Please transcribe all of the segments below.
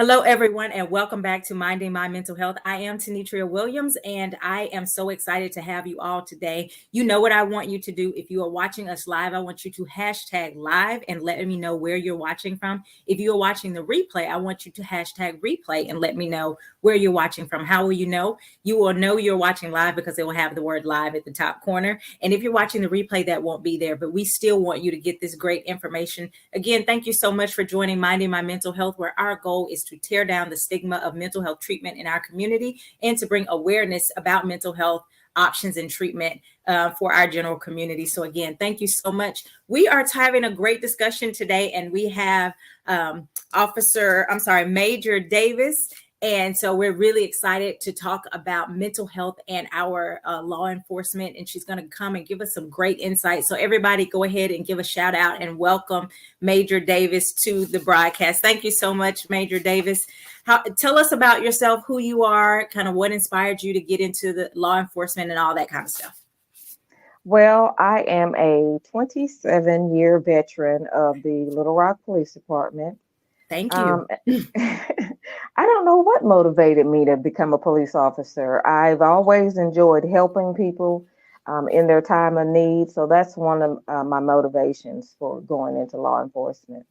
Hello, everyone, and welcome back to Minding My Mental Health. I am Tenitria Williams, and I am so excited to have you all today. You know what I want you to do. If you are watching us live, I want you to hashtag live and let me know where you're watching from. If you are watching the replay, I want you to hashtag replay and let me know where you're watching from. How will you know? You will know you're watching live because it will have the word live at the top corner. And if you're watching the replay, that won't be there, but we still want you to get this great information. Again, thank you so much for joining Minding My Mental Health, where our goal is to tear down the stigma of mental health treatment in our community and to bring awareness about mental health options and treatment for our general community. So again, thank you so much. We are having a great discussion today, and we have Major Davis. And so we're really excited to talk about mental health and our law enforcement. And she's going to come and give us some great insight. So everybody go ahead and give a shout out and welcome Major Davis to the broadcast. Thank you so much, Major Davis. Tell us about yourself, who you are, kind of what inspired you to get into the law enforcement and all that kind of stuff. Well, I am a 27-year veteran of the Little Rock Police Department. Thank you. I don't know what motivated me to become a police officer. I've always enjoyed helping people in their time of need. So that's one of my motivations for going into law enforcement.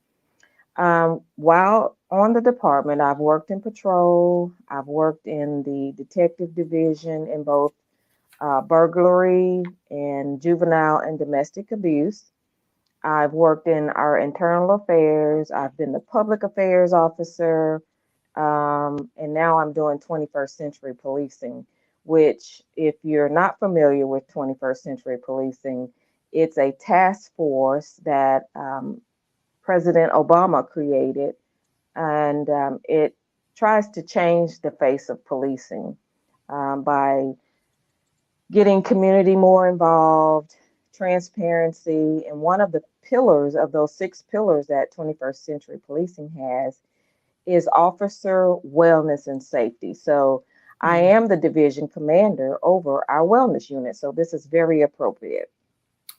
While on the department, I've worked in patrol. I've worked in the detective division in both burglary and juvenile and domestic abuse. I've worked in our internal affairs. I've been the public affairs officer. And now I'm doing 21st century policing, which, if you're not familiar with 21st century policing, it's a task force that President Obama created, and it tries to change the face of policing by getting community more involved, transparency, and one of the pillars of those 6 pillars that 21st century policing has is officer wellness and safety. So I am the division commander over our wellness unit. So this is very appropriate.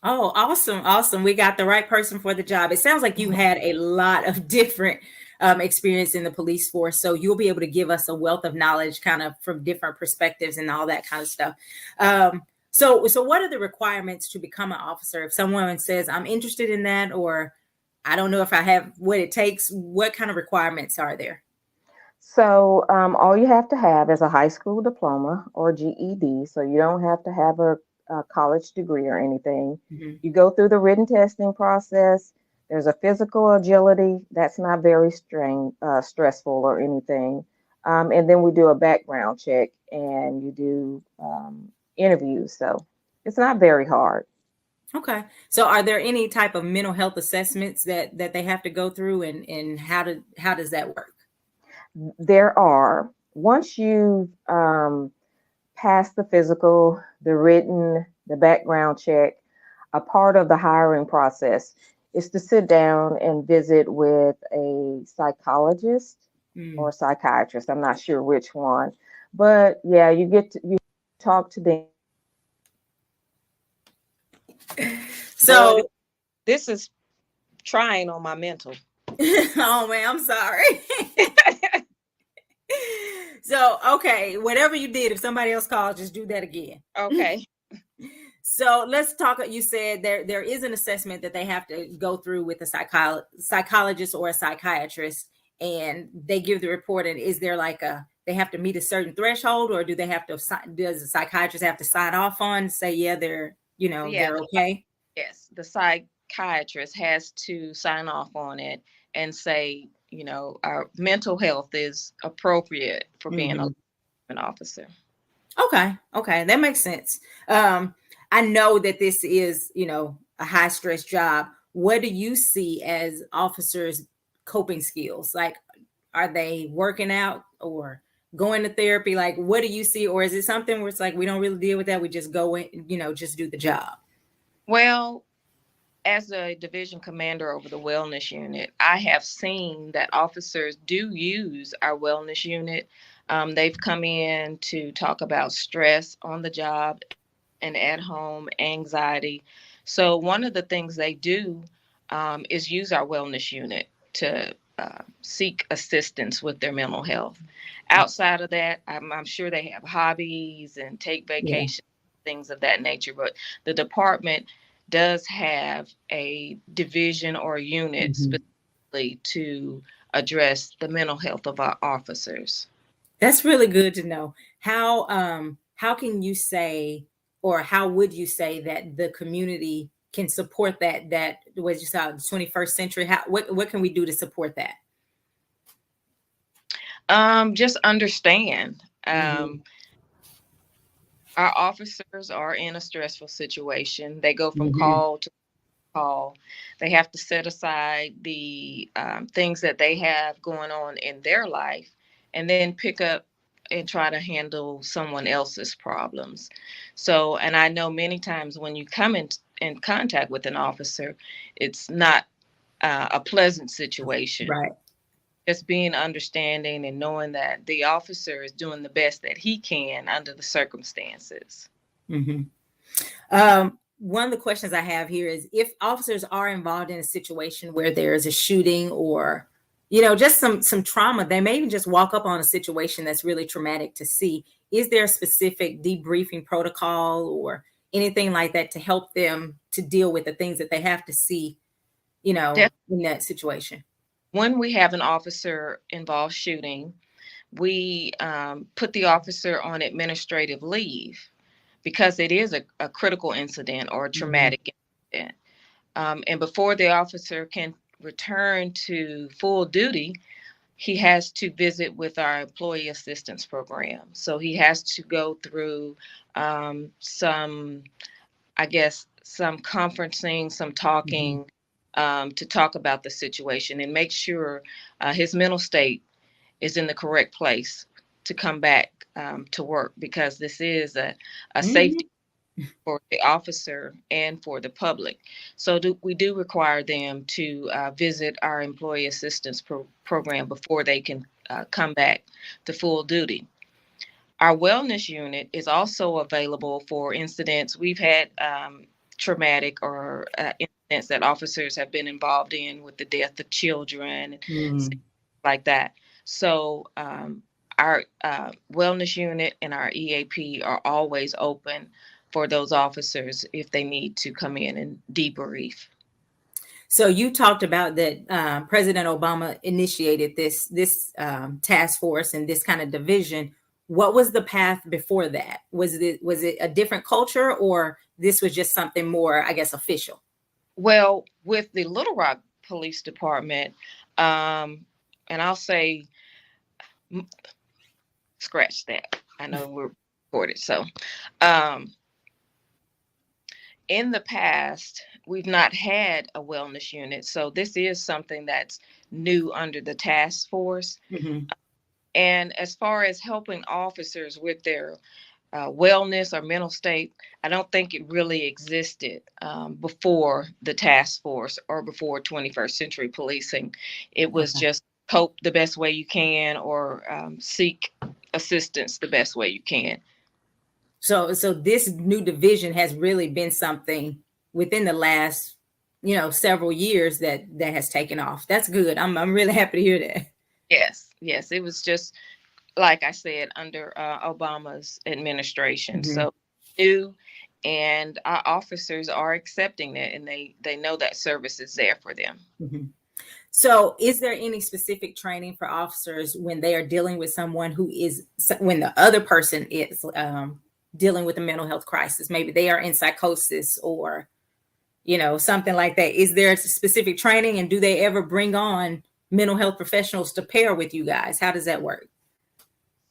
Oh, awesome. Awesome. We got the right person for the job. It sounds like you had a lot of different experience in the police force. So you'll be able to give us a wealth of knowledge kind of from different perspectives and all that kind of stuff. So what are the requirements to become an officer? If someone says, I'm interested in that, or I don't know if I have what it takes, what kind of requirements are there? So all you have to have is a high school diploma or GED. So you don't have to have a college degree or anything. Mm-hmm. You go through the written testing process. There's a physical agility that's not very stressful or anything. And then we do a background check and you do interviews. So it's not very hard. Okay. So are there any type of mental health assessments that they have to go through, and how does that work? There are. Once you've passed the physical, the written, the background check, a part of the hiring process is to sit down and visit with a psychologist or psychiatrist. I'm not sure which one, but yeah, you talk to them. So this is trying on my mental. Oh man, I'm sorry. So, okay, whatever you did, if somebody else calls, just do that again. Okay. So let's talk. You said there is an assessment that they have to go through with a psychologist or a psychiatrist, and they give the report. And is there like they have to meet a certain threshold, or does the psychiatrist have to sign off on, say, yeah, they're okay? Yes, the psychiatrist has to sign off on it and say, our mental health is appropriate for being an officer. Okay, that makes sense. I know that this is, a high stress job. What do you see as officers' coping skills? Like, are they working out or going to therapy? Like, what do you see? Or is it something where it's like, we don't really deal with that, we just go in, just do the job? Well, as a division commander over the wellness unit, I have seen that officers do use our wellness unit. They've come in to talk about stress on the job and at home, anxiety. So one of the things they do is use our wellness unit to seek assistance with their mental health. Outside of that, I'm sure they have hobbies and take Yeah. vacations, things of that nature. But the department does have a division or unit Mhm. specifically to address the mental health of our officers. That's really good to know. How can you say, or how would you say that the community can support that what you saw, the 21st century? What can we do to support that? Just understand. Mm-hmm. Our officers are in a stressful situation. They go from Mm-hmm. call to call. They have to set aside the things that they have going on in their life and then pick up and try to handle someone else's problems. So, and I know many times when you come in contact with an officer, it's not a pleasant situation. Right. Just being understanding and knowing that the officer is doing the best that he can under the circumstances. Mm-hmm. One of the questions I have here is if officers are involved in a situation where there is a shooting or, just some trauma, they may even just walk up on a situation that's really traumatic to see. Is there a specific debriefing protocol or anything like that to help them to deal with the things that they have to see, in that situation? When we have an officer involved shooting, we put the officer on administrative leave because it is a critical incident or a Mhm. traumatic incident. And before the officer can return to full duty, he has to visit with our employee assistance program. So he has to go through some, I guess, some conferencing, some Mhm. talking to talk about the situation and make sure his mental state is in the correct place to come back to work because this is a Mhm. safety for the officer and for the public. So we do require them to visit our employee assistance program before they can come back to full duty. Our wellness unit is also available for incidents. We've had traumatic or incidents that officers have been involved in with the death of children and Mm. like that. So our wellness unit and our EAP are always open for those officers if they need to come in and debrief. So you talked about that President Obama initiated this task force and this kind of division. What was the path before that? Was it a different culture, or this was just something more, I guess, official? Well, with the Little Rock Police Department, and I'll say, scratch that. I know we're recorded. So, um, in the past, we've not had a wellness unit. So, this is something that's new under the task force. Hmm. And as far as helping officers with their wellness or mental state, I don't think it really existed before the task force or before 21st century policing. It was Okay. just cope the best way you can or seek assistance the best way you can. So this new division has really been something within the last, several years that has taken off. That's good. I'm really happy to hear that. Yes, yes. It was just, like I said, under Obama's administration. Hmm. So new, and our officers are accepting it, and they know that service is there for them. Hmm. So, is there any specific training for officers when they are dealing with someone when the other person is dealing with a mental health crisis? Maybe they are in psychosis or, something like that. Is there specific training, and do they ever bring on mental health professionals to pair with you guys? How does that work?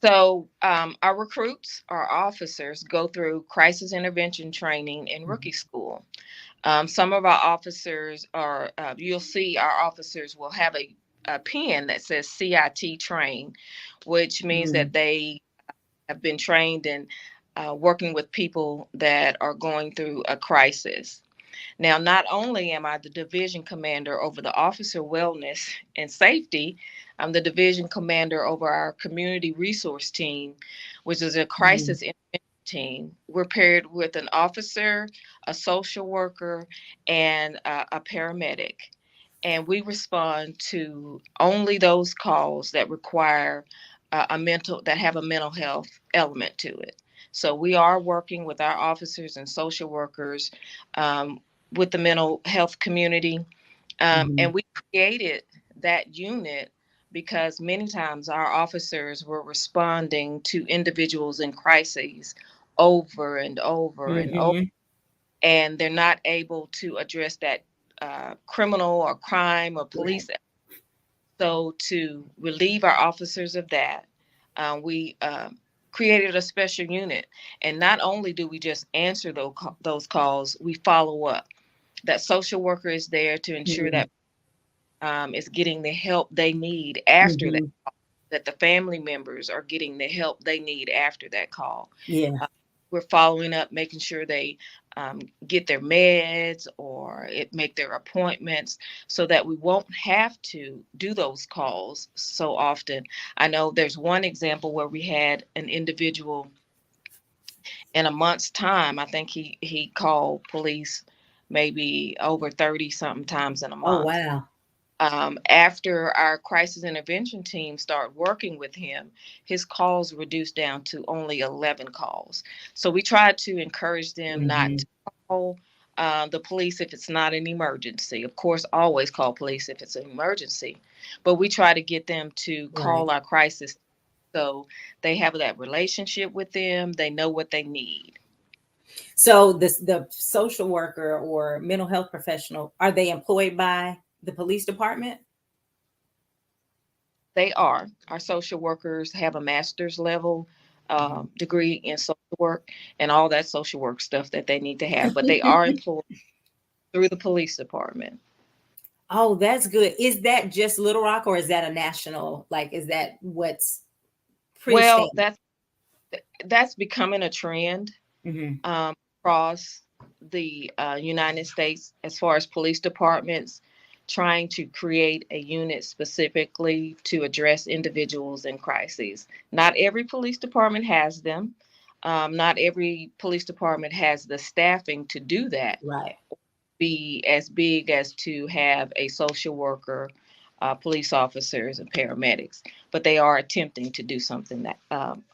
So our recruits, our officers, go through crisis intervention training in rookie school. Some of our officers are, you'll see our officers will have a pin that says CIT train, which means Mm-hmm. that they have been trained in working with people that are going through a crisis. Now, not only am I the division commander over the officer wellness and safety, I'm the division commander over our community resource team, which is a Mm-hmm. crisis intervention team. We're paired with an officer, a social worker, and a paramedic. and we respond to only those calls that require that have a mental health element to it. So we are working with our officers and social workers, um, with the mental health community, Mhm. and we created that unit because many times our officers were responding to individuals in crises over and over and over, Mhm. and they're not able to address that criminal or crime or Right. police. So to relieve our officers of that, we created a special unit. And not only do we just answer those calls, we follow up. That social worker is there to ensure Mhm. that is getting the help they need after that, Mhm. that the family members are getting the help they need after that call. Yeah. Uh, we're following up, making sure they get their meds or make their appointments so that we won't have to do those calls so often. I know there's one example where we had an individual in a month's time. I think he called police maybe over 30 something times in a Oh, month. wow. After our crisis intervention team started working with him, his calls reduced down to only 11 calls. So we tried to encourage them not Mhm. to call the police if it's not an emergency. Of course, always call police if it's an emergency, but we try to get them to Right. call our crisis so they have that relationship with them. They know what they need. So the social worker or mental health professional, are they employed by the police department? They are. Our social workers have a master's level Mhm. degree in social work and all that social work stuff that they need to have, but they are employed through the police department. Oh, that's good. Is that just Little Rock or is that a national? Like, is that what's pretty Well, standard? that's becoming a trend Hmm. um, across the United States as far as police departments trying to create a unit specifically to address individuals in crises. Not every police department has them. Not every police department has the staffing to do that, Right. be as big as to have a social worker, police officers, and paramedics. But they are attempting to do something that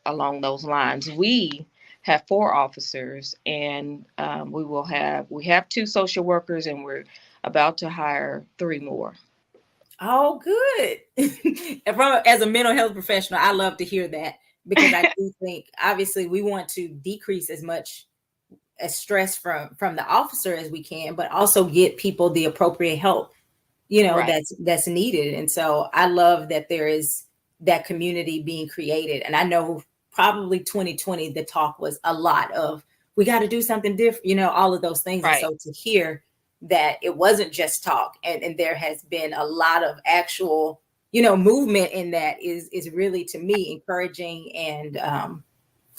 along those lines. We have 4 officers, and we have 2 social workers, and we're about to hire 3 more. Oh, good. As a mental health professional, I love to hear that because I do think obviously we want to decrease as much as stress from the officer as we can, but also get people the appropriate help, Right, that's needed. And so I love that there is that community being created. And I know probably 2020 the talk was a lot of we got to do something different, all of those things. And right, so to hear that it wasn't just talk and there has been a lot of actual movement in that is really to me encouraging. And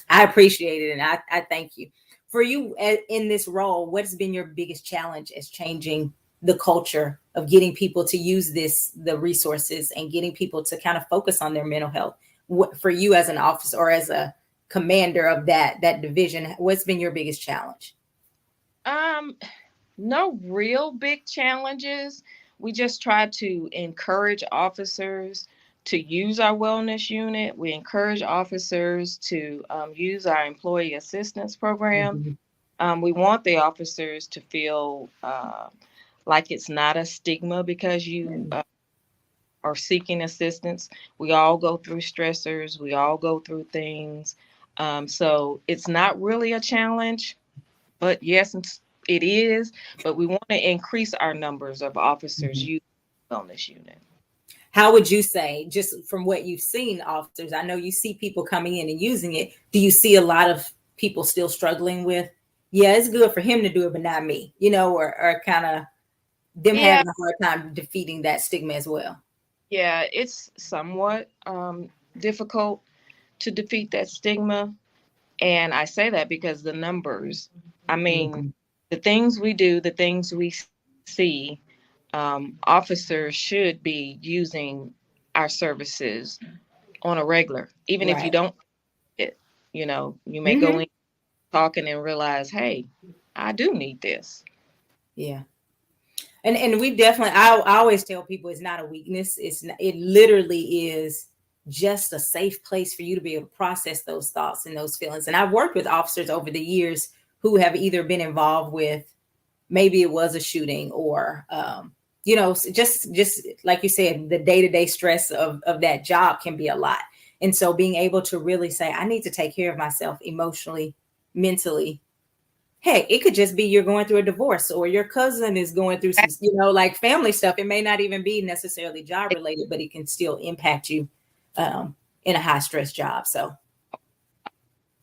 I appreciate it, and I thank you. For you in this role, what's been your biggest challenge as changing the culture of getting people to use the resources and getting people to kind of focus on their mental health? For you as an officer or as a commander of that division, what's been your biggest challenge? um no real big challenges. We just try to encourage officers to use our wellness unit. We encourage officers to use our employee assistance program. Mhm. We want the officers to feel like it's not a stigma because you Mhm. are seeking assistance. We all go through stressors, we all go through things. So it's not really a challenge, but yes, it is. But we want to increase our numbers of officers Mhm. using the wellness unit. How would you say, just from what you've seen, officers? I know you see people coming in and using it. Do you see a lot of people still struggling with, yeah, it's good for him to do it, but not me, or kind of them Yeah, having a hard time defeating that stigma as well? yeah, it's somewhat difficult to defeat that stigma. And I say that because the numbers, I mean, Mhm. the things we do, the things we see, officers should be using our services on a regular, even if you Right. don't it. You may go Hmm. in talking and realize, hey, I do need this. Yeah. And we definitely, I always tell people it's not a weakness. It's not, it literally is just a safe place for you to be able to process those thoughts and those feelings. And I've worked with officers over the years who have either been involved with, maybe it was a shooting, or just like you said, the day-to-day stress of that job can be a lot. And so being able to really say, I need to take care of myself emotionally, mentally. Hey, it could just be you're going through a divorce, or your cousin is going through some, like family stuff. It may not even be necessarily job related, but it can still impact you in a high stress job. So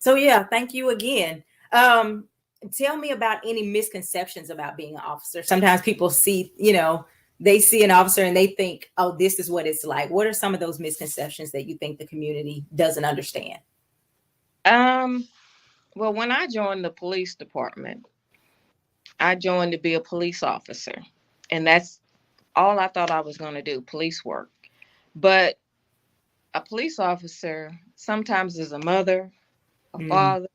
yeah, thank you again. Um, Tell me about any misconceptions about being an officer. Sometimes people see, they see an officer and they think, oh, this is what it's like. What are some of those misconceptions that you think the community doesn't understand? Well, when I joined the police department, I joined to be a police officer, and that's all I thought I was going to do, police work. But a police officer sometimes is a mother, a Mm, father,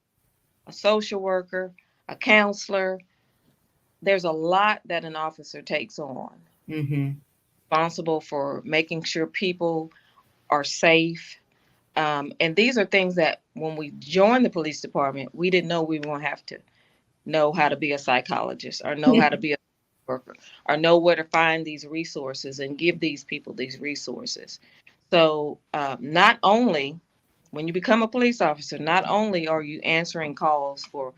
a social worker, a counselor. There's a lot that an officer takes on, mm-hmm. responsible for making sure people are safe. And these are things that when we joined the police department, we didn't know we were going to have to know how to be a psychologist, or know how to be a worker, or know where to find these resources and give these people these resources. So not only when you become a police officer, not only are you answering calls for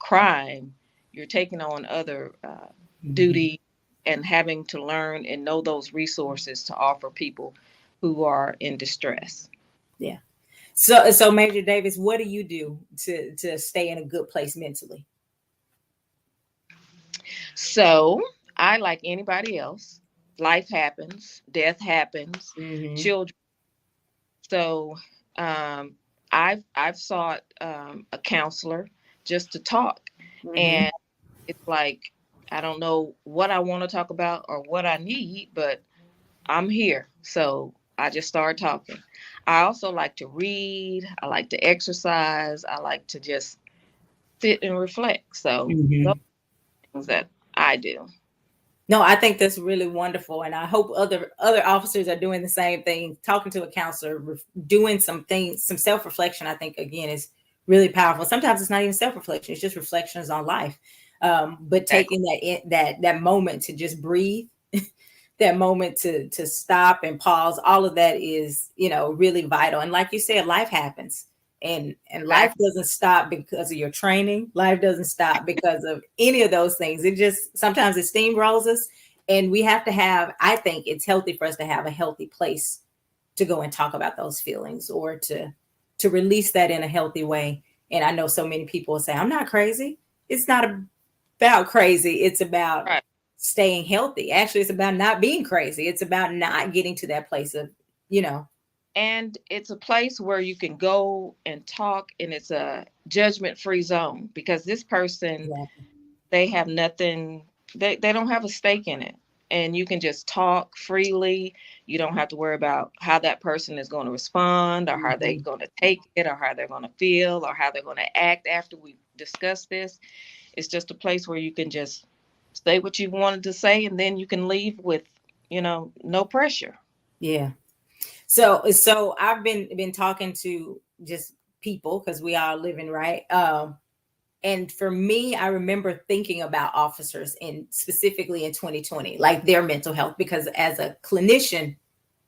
crime, you're taking on other Mm-hmm. duty and having to learn and know those resources to offer people who are in distress. Yeah. So Major Davis, what do you do to stay in a good place mentally? So I, like anybody else, life happens, death happens, Mm-hmm. children. So um, I've sought a counselor just to talk, Mm-hmm. and it's like I don't know what I want to talk about or what I need, but I'm here. So I just start talking. I also like to read. I like to exercise. I like to just sit and reflect. So those Mm-hmm. are things that I do. No, I think that's really wonderful, and I hope other officers are doing the same thing. Talking to a counselor, doing some things, some self reflection. I think again is really powerful. Sometimes it's not even self reflection; it's just reflections on life. But Exactly. taking that moment to just breathe, that moment to stop and pause, all of that is really vital. And like you said, life happens, and life Exactly. doesn't stop because of your training. Life doesn't stop because of any of those things. It just sometimes it steamrolls us, and we have to have, I think it's healthy for us to have a healthy place to go and talk about those feelings, or to release that in a healthy way. And I know so many people will say, I'm not crazy. It's not about crazy. It's about Right. staying healthy. Actually, it's about not being crazy. It's about not getting to that place of, you know, And it's a place where you can go and talk, and it's a judgment free zone, because this person, exactly. they have nothing, they don't have a stake in it. And you can just talk freely. You don't have to worry about how that person is going to respond, or how they're Mm-hmm. going to take it, or how they're going to feel, or how they're going to act after we discuss this. It's just a place where you can just say what you wanted to say, and then you can leave with, no pressure. Yeah. So I've been talking to just people because we are living right. And for me, I remember thinking about officers in specifically in 2020, like their mental health, because as a clinician,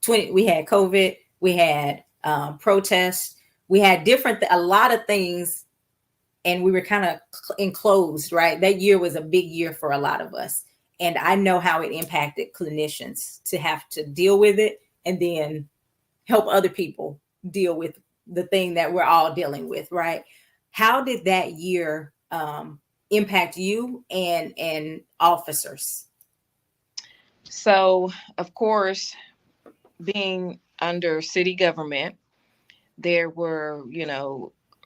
we had COVID, we had protests, we had a lot of things, and we were kind of enclosed, right? That year was a big year for a lot of us. And I know how it impacted clinicians to have to deal with it and then help other people deal with the thing that we're all dealing with, right? How did that year impact you and officers? So, of course, being under city government, there were,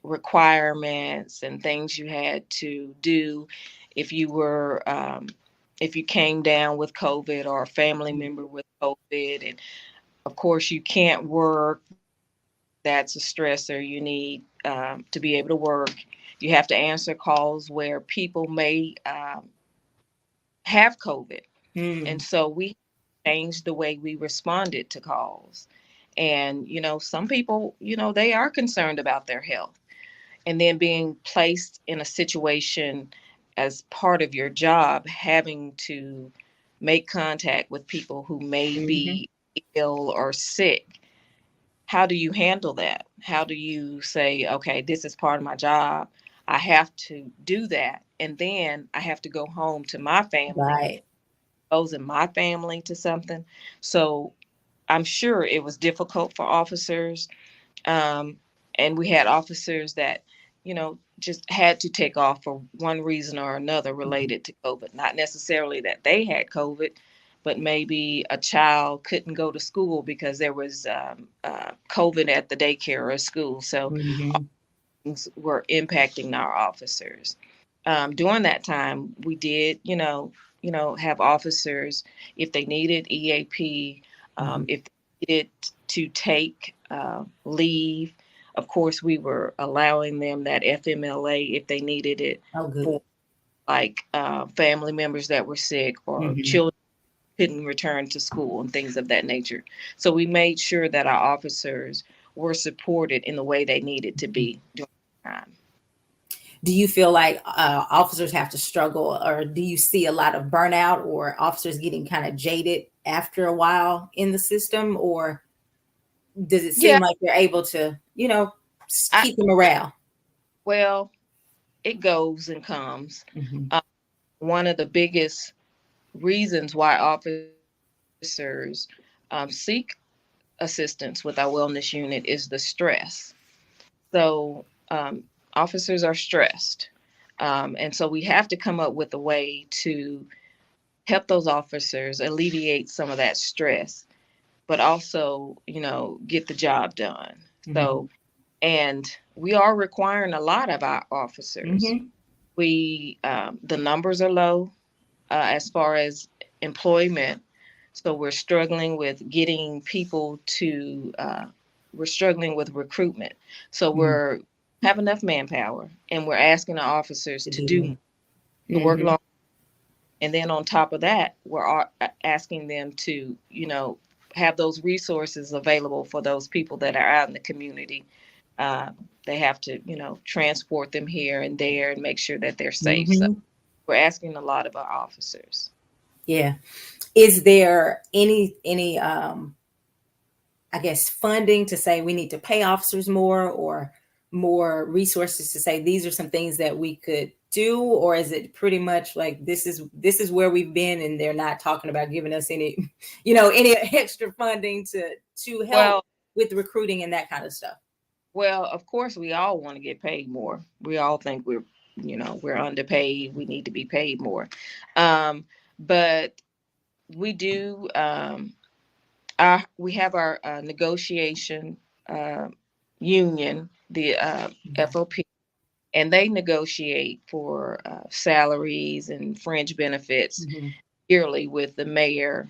requirements and things you had to do if you were, if you came down with COVID, or a family member with COVID. And of course, you can't work. That's a stressor. You need to be able to work. You have to answer calls where people may have COVID. Mm. And so we changed the way we responded to calls. And, some people, they are concerned about their health. And then being placed in a situation as part of your job, having to make contact with people who may Mm-hmm. be ill or sick. How do you handle that? How do you say, okay, this is part of my job. I have to do that. And then I have to go home to my family, Right. exposing my family to something. So I'm sure it was difficult for officers. Um, and we had officers that, just had to take off for one reason or another Mhm. related to COVID. Not necessarily that they had COVID, but maybe a child couldn't go to school because there was COVID at the daycare or school. So Mhm. things were impacting our officers. During that time, we did, have officers if they needed EAP, Mhm. if they needed to take leave. Of course, we were allowing them that FMLA if they needed it Oh, for good. like family members that were sick or Mhm. children couldn't return to school and things of that nature. So we made sure that our officers were supported in the way they needed to Mhm. be during that time. Do you feel like officers have to struggle, or do you see a lot of burnout, or officers getting kind of jaded after a while in the system, or does it Yeah, seem like they're able to, I keep the morale? well, it goes and comes. Mhm. Uh, One of the biggest reasons why officers seek assistance with our wellness unit is the stress. So officers are stressed. And so we have to come up with a way to help those officers alleviate some of that stress, but also, get the job done. Mhm. So, and we are requiring a lot of our officers. Mhm. The numbers are low as far as employment. So we're struggling with getting people to, we're struggling with recruitment. So Mhm. we're have enough manpower and we're asking the officers To to do more. do to work Mhm. long. And then on top of that, we're asking them to, have those resources available for those people that are out in the community. Uh, they have to, transport them here and there and make sure that they're safe. So Mhm. we're asking a lot of our officers. Yeah. Is there any I guess funding to say we need to pay officers more, or more resources to say these are some things that we could do, or is it pretty much like this is where we've been and they're not talking about giving us any any extra funding to help Well, with recruiting and that kind of stuff? well, of course, we all want to get paid more. We all think we're underpaid. We need to be paid more. But we do. We have our negotiation uh, union, the FOP, and they negotiate for salaries and fringe benefits Mm-hmm. yearly with the mayor.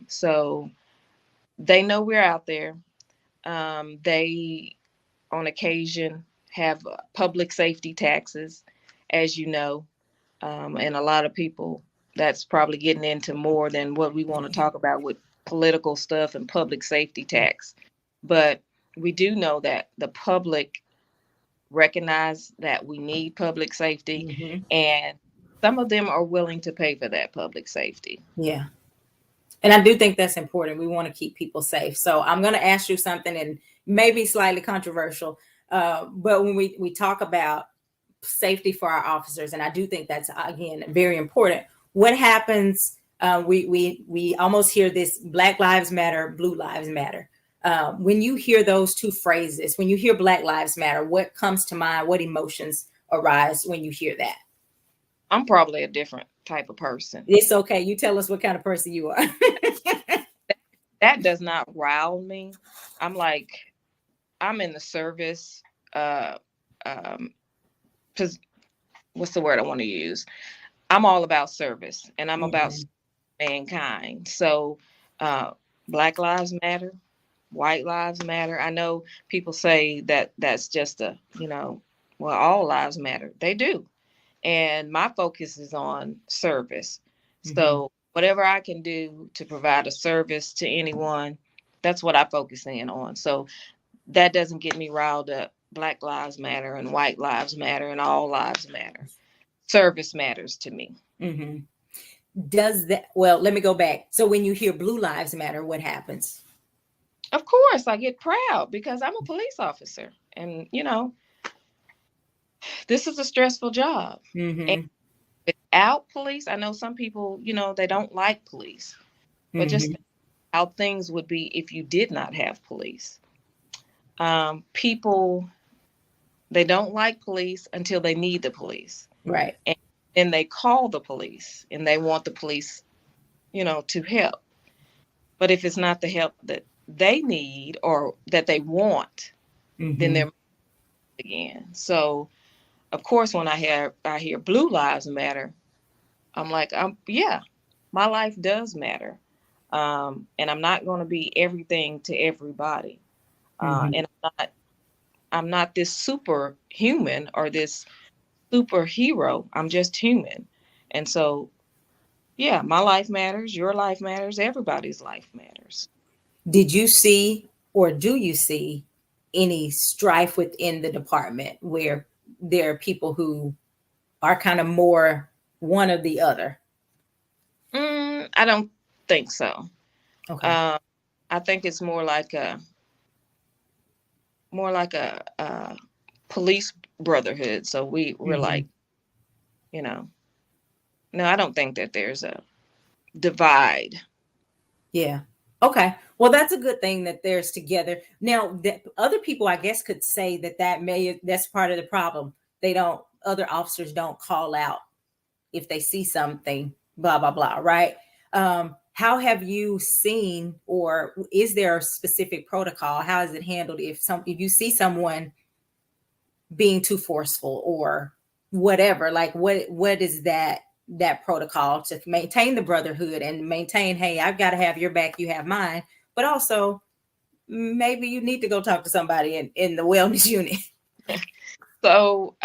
So they know we're out there. They, on occasion, have public safety taxes, as you know, and a lot of people, that's probably getting into more than what we want to talk about with political stuff and public safety tax. But we do know that the public recognize that we need public safety, Mm-hmm. and some of them are willing to pay for that public safety. Yeah. And I do think that's important. We want to keep people safe. So I'm going to ask you something, and maybe slightly controversial, but when we talk about safety for our officers, and I do think that's again very important. What happens? We almost hear this: Black Lives Matter, Blue Lives Matter. When you hear those two phrases, when you hear Black Lives Matter, what comes to mind? What emotions arise when you hear that? I'm probably a different type of person. It's okay. You tell us what kind of person you are. That does not rile me. I'm like, I'm in the service. Uh, um, what's the word I want to use? I'm all about service and I'm about Mhm. mankind. So, uh, Black Lives Matter, White Lives Matter. I know people say that that's just well, all lives matter. They do. And my focus is on service. Mhm. So whatever I can do to provide a service to anyone, that's what I focus in on. So that doesn't get me riled up. Black lives matter and white lives matter and all lives matter. Service matters to me. Mm-hmm. Does that, well, let me go back. So when you hear Blue Lives Matter, what happens? Of course, I get proud because I'm a police officer. And, this is a stressful job. And Mm-hmm. without police, I know some people, they don't like police, but just Mm-hmm. think how things would be if you did not have police. People, they don't like police until they need the police. Right. And then they call the police and they want the police, to help. But if it's not the help that they need or that they want, then Mm-hmm. they're again. So of course, when I hear Blue Lives Matter, I'm like, yeah, my life does matter, and I'm not going to be everything to everybody, Mm-hmm. and I'm not this superhuman or this superhero. I'm just human, and so yeah, my life matters, your life matters, everybody's life matters. Did you see or do you see any strife within the department where there are people who are kind of more one or the other? I don't think so. Okay. Uh, I think it's more like a police brotherhood. So we're Mm-hmm. like, you know, no, I don't think that there's a divide. Yeah. Okay. Well, that's a good thing that there's together. Now, that other people, I guess, could say that that's part of the problem. They don't, other officers don't call out if they see something, blah, blah, blah. Right. How have you seen, or is there a specific protocol? How is it handled if you see someone being too forceful or whatever? Like what is that protocol to maintain the brotherhood and maintain, hey, I've got to have your back, you have mine, but also maybe you need to go talk to somebody in the wellness unit. So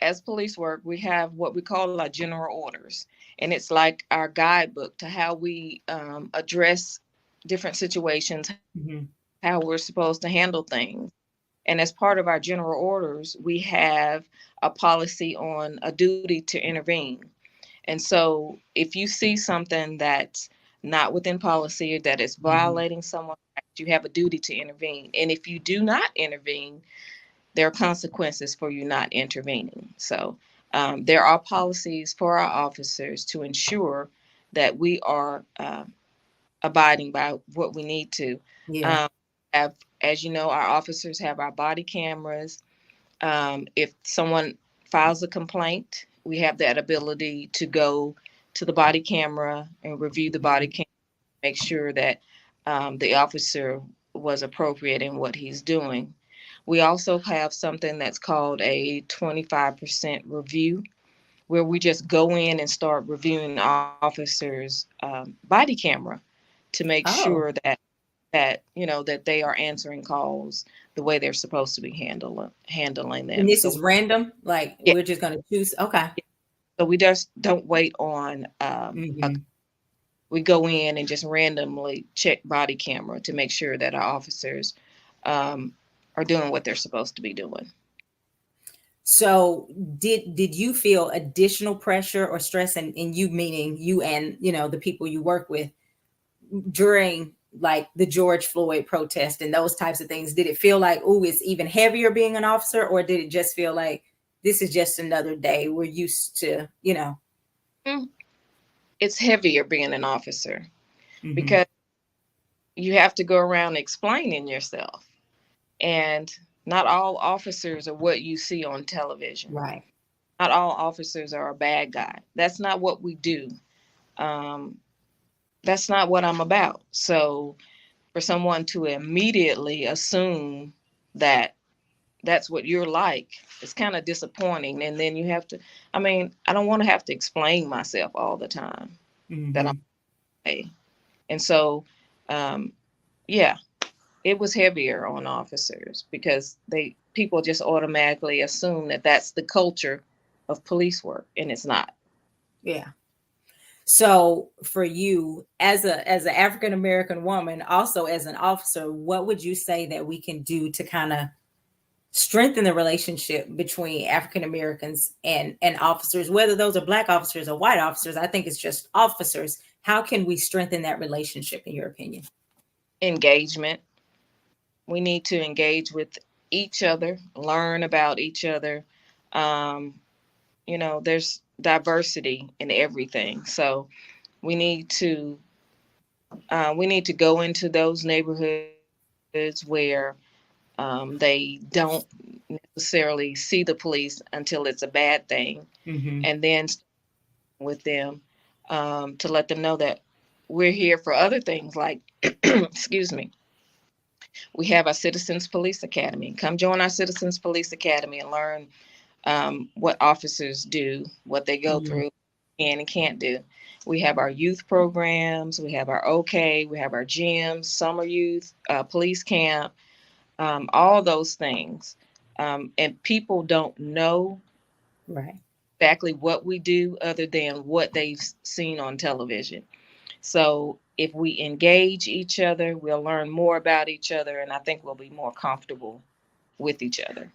as police work, we have what we call our general orders, and it's like our guidebook to how we address different situations, Mm-hmm. how we're supposed to handle things. And as part of our general orders, we have a policy on a duty to intervene. And so if you see something that's not within policy or that is Mm-hmm. violating someone's rights, you have a duty to intervene. And if you do not intervene, there are consequences for you not intervening. So there are policies for our officers to ensure that we are abiding by what we need to. Yeah. Um, have, as you know, our officers have our body cameras. If someone files a complaint, we have that ability to go to the body camera and review the body camera, make sure that the officer was appropriate in what he's doing. We also have something that's called a 25% review, where we just go in and start reviewing the officer's body camera to make sure Oh, that they are answering calls the way they're supposed to be handling and them. this So is random, like yeah, we're just going to choose. Okay. so we just don't wait on Mm-hmm. we go in and just randomly check body camera to make sure that our officers um, are doing what they're supposed to be doing. So did you feel additional pressure or stress, and you meaning you and the people you work with during like the George Floyd protest and those types of things? Did it feel like, oh, it's even heavier being an officer, or did it just feel like this is just another day? We're used to. Mm, it's heavier being an officer Hmm. because you have to go around explaining yourself, and not all officers are what you see on television. Right. Not all officers are a bad guy. That's not what we do. Um, that's not what I'm about. So for someone to immediately assume that that's what you're like, it's kind of disappointing. And then you have to, I don't want to have to explain myself all the time that I'm Hmm. okay. And so, um, yeah, it was heavier on officers because people just automatically assume that that's the culture of police work, and it's not. Yeah. So for you as an African American woman, also as an officer, what would you say that we can do to kind of strengthen the relationship between African Americans and officers, whether those are black officers or white officers? I think it's just officers. How can we strengthen that relationship in your opinion? Engagement. We need to engage with each other, learn about each other. Um, there's diversity in everything, so we need to go into those neighborhoods where they don't necessarily see the police until it's a bad thing, Mm-hmm. and then with them, to let them know that we're here for other things like excuse me, we have our Citizens Police Academy. Come join our Citizens Police Academy and learn what officers do, what they go Mm-hmm. through, can and can't do. We have our youth programs, we have our OK, we have our gyms, summer youth, police camp, all those things. And people don't know Right. exactly what we do other than what they've seen on television. So if we engage each other, we'll learn more about each other, and I think we'll be more comfortable with each other.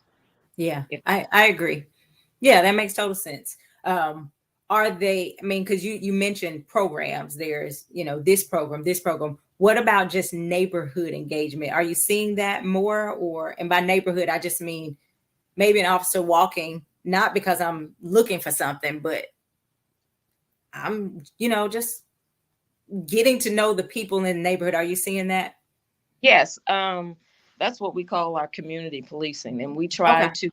Yeah, If I agree. Yeah, that makes total sense. Um, are they, I mean, because you mentioned programs, there's, this program. What about just neighborhood engagement? Are you seeing that more? Or, and by neighborhood, I just mean maybe an officer walking, not because I'm looking for something, but I'm, just getting to know the people in the neighborhood. Are you seeing that? yes, that's what we call our community policing, and we try Okay. to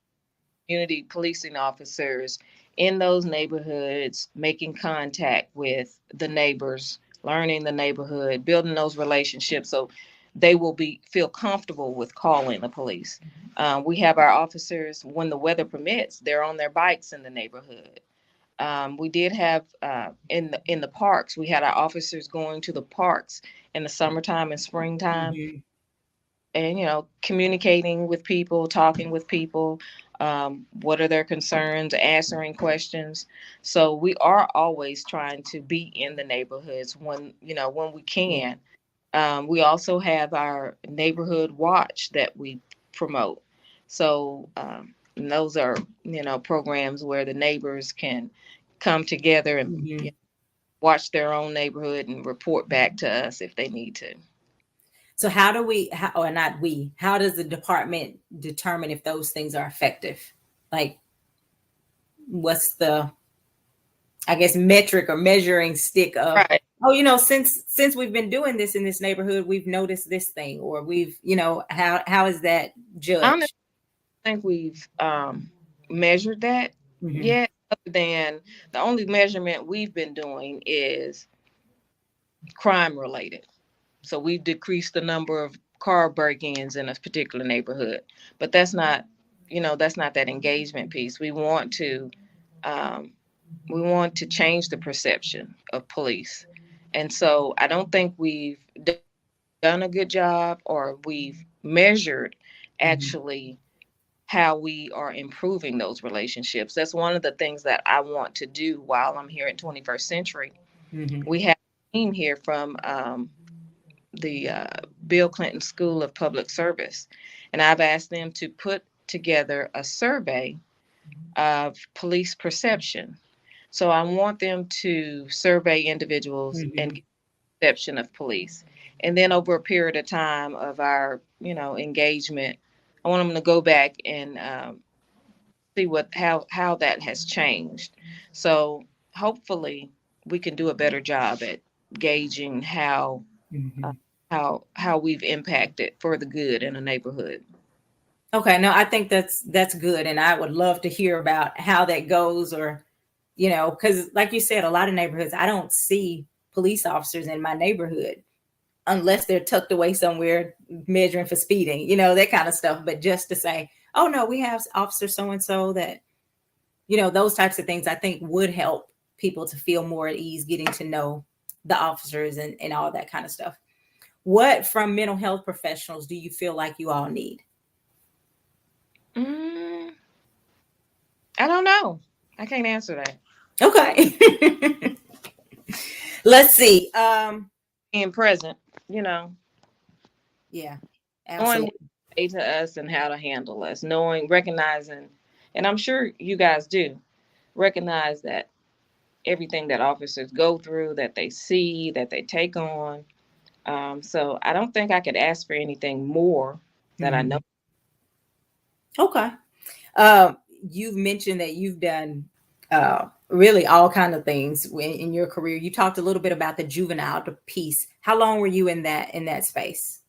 community policing officers in those neighborhoods, making contact with the neighbors, learning the neighborhood, building those relationships so they will be feel comfortable with calling the police. We have our officers when the weather permits; they're on their bikes in the neighborhood. We did have in the parks. We had our officers going to the parks in the summertime and springtime, Mm-hmm. and communicating with people, talking with people, what are their concerns, answering questions. So we are always trying to be in the neighborhoods when we Yeah. can. We also have our neighborhood watch that we promote. So and those are programs where the neighbors can come together and Mm-hmm. watch their own neighborhood and report back to us if they need to. So how do we, or not we, how does the department determine if those things are effective? Like, what's the, I guess, metric or measuring stick of, Right. oh, since we've been doing this in this neighborhood, we've noticed this thing, or we've, how is that judged? Think we've measured that Mm-hmm. yet, other than the only measurement we've been doing is crime related. So we've decreased the number of car break-ins in a particular neighborhood, but that's not that engagement piece. Um, we want to change the perception of police, and so I don't think we've done a good job or we've measured Mm-hmm. actually how we are improving those relationships. That's one of the things that I want to do while I'm here at 21st Century. Mm-hmm. We have a team here from the Bill Clinton School of Public Service, and I've asked them to put together a survey of police perception. So I want them to survey individuals and Mm-hmm. get a perception of police. And then over a period of time of our, engagement, I want them to go back and see how that has changed. So hopefully we can do a better job at gauging uh, Mm-hmm. how we've impacted for the good in a neighborhood. Okay, no, I think that's good, and I would love to hear about how that goes, or because like you said, a lot of neighborhoods I don't see police officers in my neighborhood unless they're tucked away somewhere measuring for speeding, that kind of stuff. But just to say, oh no, we have officer so and so, that those types of things I think would help people to feel more at ease getting to know the officers and all that kind of stuff. What from mental health professionals do you feel like you all need? Mm, I don't know. I can't answer that. Okay. Let's see. Being present, you know, Yeah, knowing what absolutely. they say to us and how to handle us, knowing, recognizing, and I'm sure you guys do recognize that everything that officers go through, that they see, that they take on. So I don't think I could ask for anything more that I know. Mhm. Okay. Um, you've mentioned that you've done really all kind of things in your career. You talked a little bit about the juvenile piece. How long were you in that space?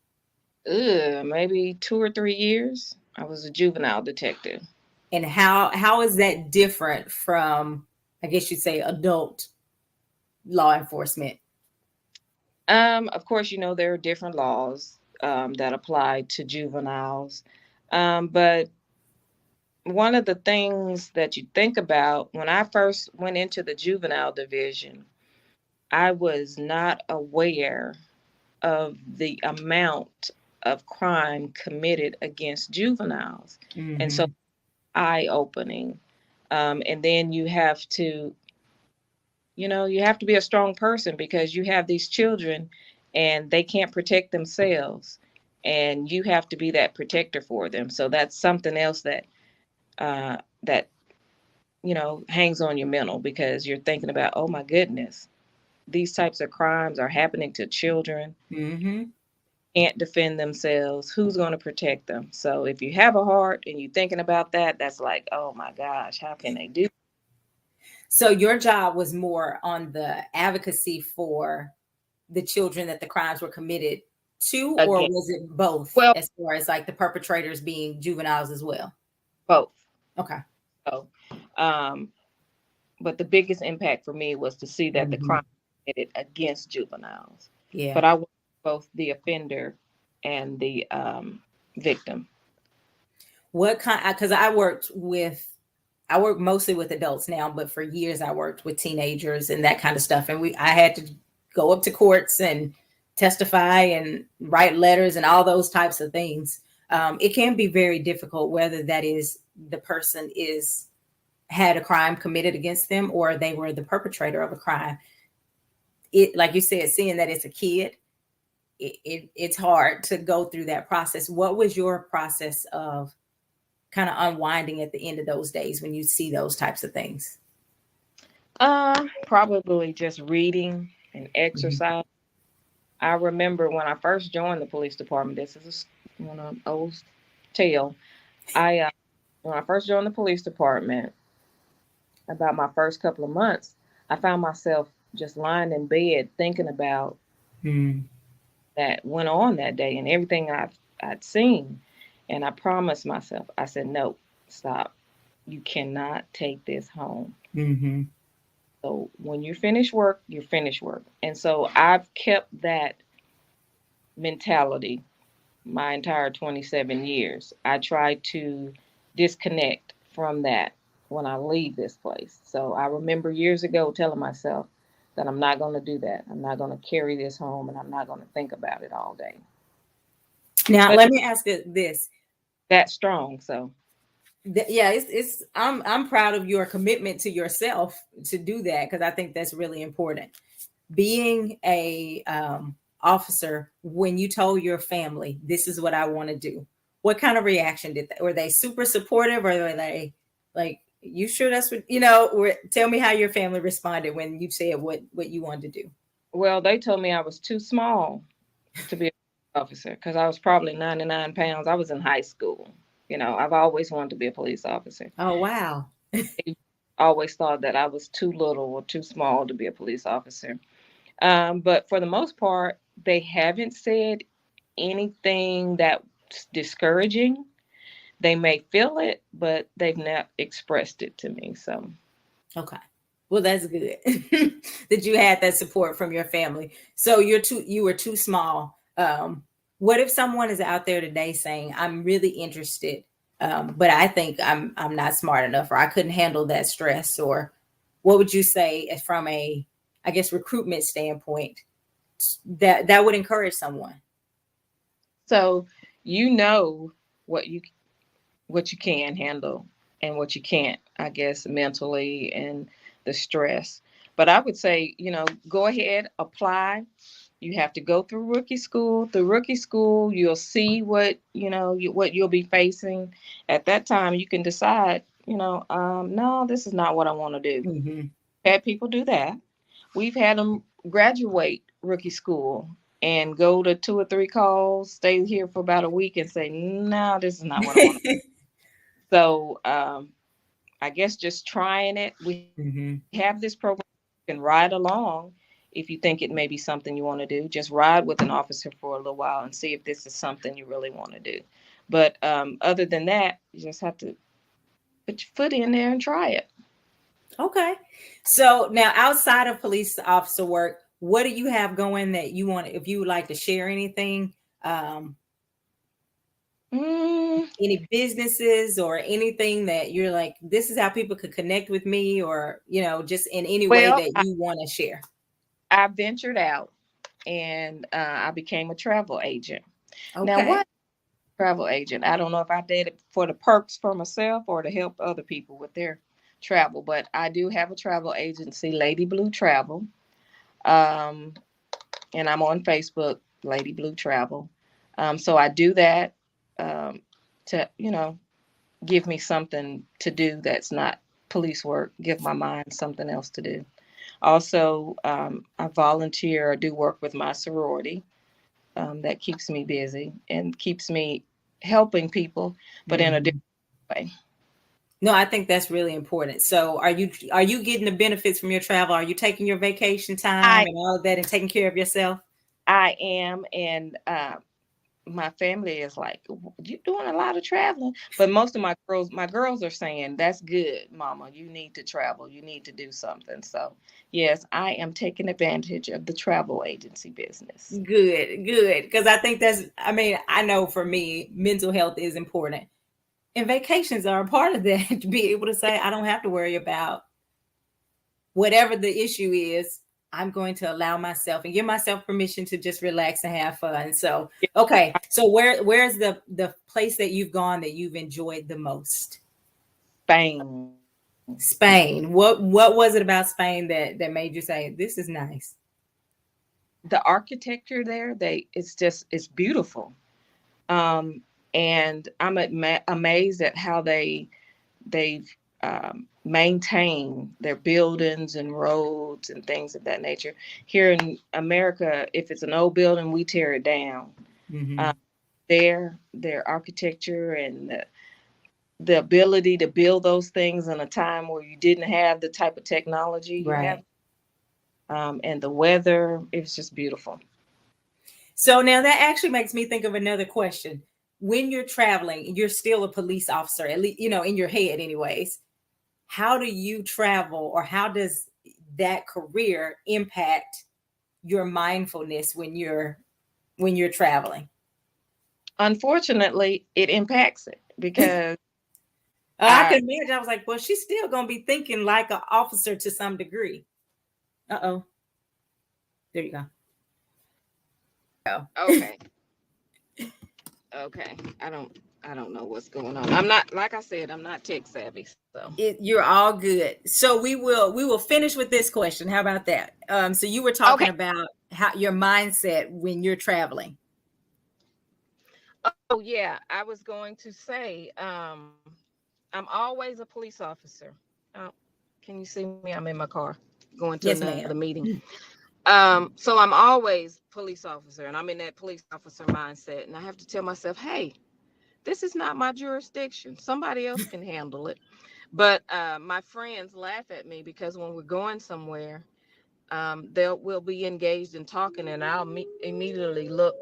Maybe 2 or 3 years. I was a juvenile detective. And how is that different from, I guess you'd say, adult law enforcement? Of course, you know, there are different laws that apply to juveniles. But one of the things that you think about when I first went into the juvenile division, I was not aware of the amount of crime committed against juveniles. And so, Hmm. eye opening. And then you have to, you know, you have to be a strong person because you have these children and they can't protect themselves. And you have to be that protector for them. So that's something else that you know hangs on your mental because you're thinking about, oh my goodness, these types of crimes are happening to children, Hmm. can't defend themselves, who's going to protect them? So if you have a heart and you're thinking about that, that's like, oh my gosh, how can they do So your job was more on the advocacy for the children that the crimes were committed to, or again? was it both, Well, as far as like the perpetrators being juveniles as well? both. Okay. So um but the biggest impact for me was to see that the Hmm. crime committed against juveniles. Yeah. But I was both the offender and the victim. What kind? Because I work mostly with adults now, but for years I worked with teenagers and that kind of stuff. And I had to go up to courts and testify and write letters and all those types of things. It can be very difficult, whether that is the person is had a crime committed against them or they were the perpetrator of a crime. It, like you said, seeing that it's a kid, it's hard to go through that process. What was your process of kind of unwinding at the end of those days when you see those types of things? Probably just reading and Mhm. exercise. I remember when I first joined the police department. This is one of old tale. I When I first joined the police department, about my first couple of months, I found myself just lying in bed thinking about Mm. that went on that day and everything I'd seen. And I promised myself, I said, no, stop. You cannot take this home. Hmm. So when you finish work, you finish work. And so I've kept that mentality my entire 27 years. I try to disconnect from that when I leave this place. So I remember years ago telling myself that I'm not going to do that. I'm not going to carry this home and I'm not going to think about it all day. Now, But let me ask you this. that strong. So, Yeah, it's I'm proud of your commitment to yourself to do that, because I think that's really important. Being a officer, when you told your family, this is what I want to do, what kind of reaction did they? Were they super supportive, or were they like, you sure that's what you know? Or tell me how your family responded when you said what you wanted to do. well, they told me I was too small to be an officer because I was probably 99 pounds. I was in high school. You know, I've always wanted to be a police officer. Oh, wow. They always thought that I was too little or too small to be a police officer. But for the most part, they haven't said anything that's discouraging. They may feel it, but they've not expressed it to me. So, Okay. Well, that's good that you had that support from your family. So you were too small. What if someone is out there today saying, "I'm really interested, but I think I'm not smart enough, or I couldn't handle that stress," or what would you say from a, I guess, recruitment standpoint that would encourage someone? so you know what you can handle and what you can't, I guess, mentally and the stress. But I would say, go ahead, apply. You have to go through rookie school. Through rookie school, you'll see what you'll be facing. At that time, you can decide, no, this is not what I want to do. Mm-hmm. Had people do that. We've had them graduate rookie school and go to 2 or 3 calls, stay here for about a week, and say, no, this is not what I want to. So I guess just trying it. We have this Mm-hmm. program. You can ride along if you think it may be something you want to do. Just ride with an officer for a little while and see if this is something you really want to do. But other than that, you just have to put your foot in there and try it. Okay. So now outside of police officer work, what do you have going that you want, if you would like to share anything? Um, Mm, any businesses or anything that you're like, this is how people could connect with me, or, just in any way well, that you want to share? I ventured out and I became a travel agent. Now, Okay. what travel agent? I don't know if I did it for the perks for myself or to help other people with their travel, but I do have a travel agency, Lady Blue Travel. Um, and I'm on Facebook, Lady Blue Travel. So I do that um, to, give me something to do that's not police work, give my mind something else to do. Also, I volunteer or do work with my sorority. That keeps me busy and keeps me helping people, but in a Mhm. different way. No, I think that's really important. So are you getting the benefits from your travel? Are you taking your vacation time I and all of that and taking care of yourself? I am, and my family is like, "You doing a lot of traveling," but most of my girls are saying, "That's good, Mama. You need to travel. You need to do something." So, yes, I am taking advantage of the travel agency business. Good, good. Because I mean, I know for me, mental health is important. And vacations are a part of that to be able to say, I don't have to worry about whatever the issue is. I'm going to allow myself and give myself permission to just relax and have fun. So, okay. So where's the place that you've gone that you've enjoyed the most? Spain. Spain. What was it about Spain that made you say this is nice? The architecture there, it's beautiful. Um, and I'm amazed at how they've maintained their buildings and roads and things of that nature. Here in America, if it's an old building, we tear it down. Mm-hmm. Um, their architecture and the ability to build those things in a time where you didn't have the type of technology you have, Right. and the weather, it's just beautiful. So now that actually makes me think of another question. When you're traveling, you're still a police officer, at least, in your head, anyways. How do you travel, or how does that career impact your mindfulness when you're traveling? Unfortunately, it impacts it because I I can imagine. I was like, well, she's still gonna be thinking like an officer to some degree. Uh-oh. There you go. Oh. okay. Okay. I don't know what's going on. I'm not, like I said, I'm not tech savvy, so. You're all good. So we will finish with this question. How about that? So you were talking Okay. about how your mindset when you're traveling. Oh yeah, I was going to say I'm always a police officer. Oh, can you see me? I'm in my car going to Yes, another ma'am. meeting. So I'm always police officer and I'm in that police officer mindset and I have to tell myself, "Hey, this is not my jurisdiction. Somebody else can handle it." But my friends laugh at me because when we're going somewhere, we'll be engaged in talking, and I'll immediately look.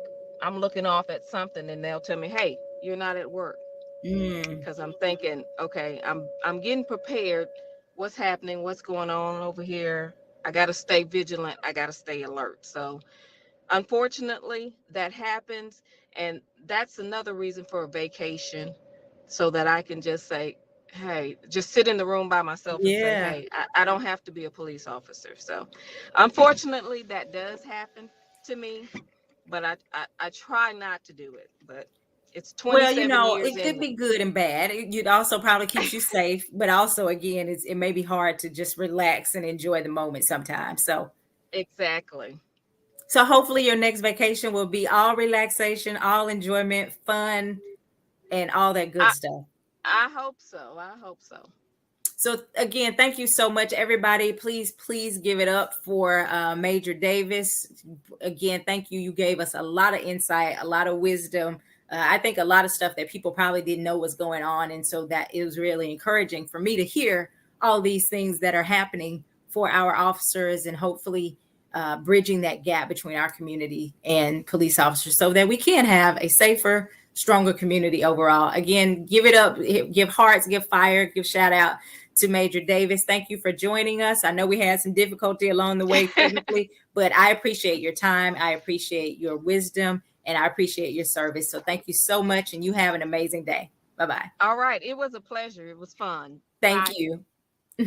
I'm looking off at something, and they'll tell me, "Hey, you're not at work," Mm, because I'm thinking, okay, I'm getting prepared. What's happening? What's going on over here? I got to stay vigilant. I got to stay alert. So unfortunately, that happens, and that's another reason for a vacation, so that I can just say, "Hey," just sit in the room by myself and say, yeah. "Hey, I don't have to be a police officer." So, unfortunately, that does happen to me, but I try not to do it. But It's Well, 27 years it in could me. be good and bad. It also probably keeps you safe, but also again, it may be hard to just relax and enjoy the moment sometimes. Exactly. So hopefully your next vacation will be all relaxation, all enjoyment, fun, and all that good I stuff. I hope so. I hope so. So again, thank you so much, everybody. Please give it up for Major Davis. Again, thank you. You gave us a lot of insight, a lot of wisdom. I think a lot of stuff that people probably didn't know was going on, and so that it was really encouraging for me to hear all these things that are happening for our officers, and hopefully bridging that gap between our community and police officers, so that we can have a safer, stronger community overall. Again, give it up, give hearts, give fire, give shout out to Major Davis. Thank you for joining us. I know we had some difficulty along the way technically, but I appreciate your time. I appreciate your wisdom, and I appreciate your service. So thank you so much, and you have an amazing day. Bye-bye. All right. It was a pleasure. It was fun. Thank Bye. you.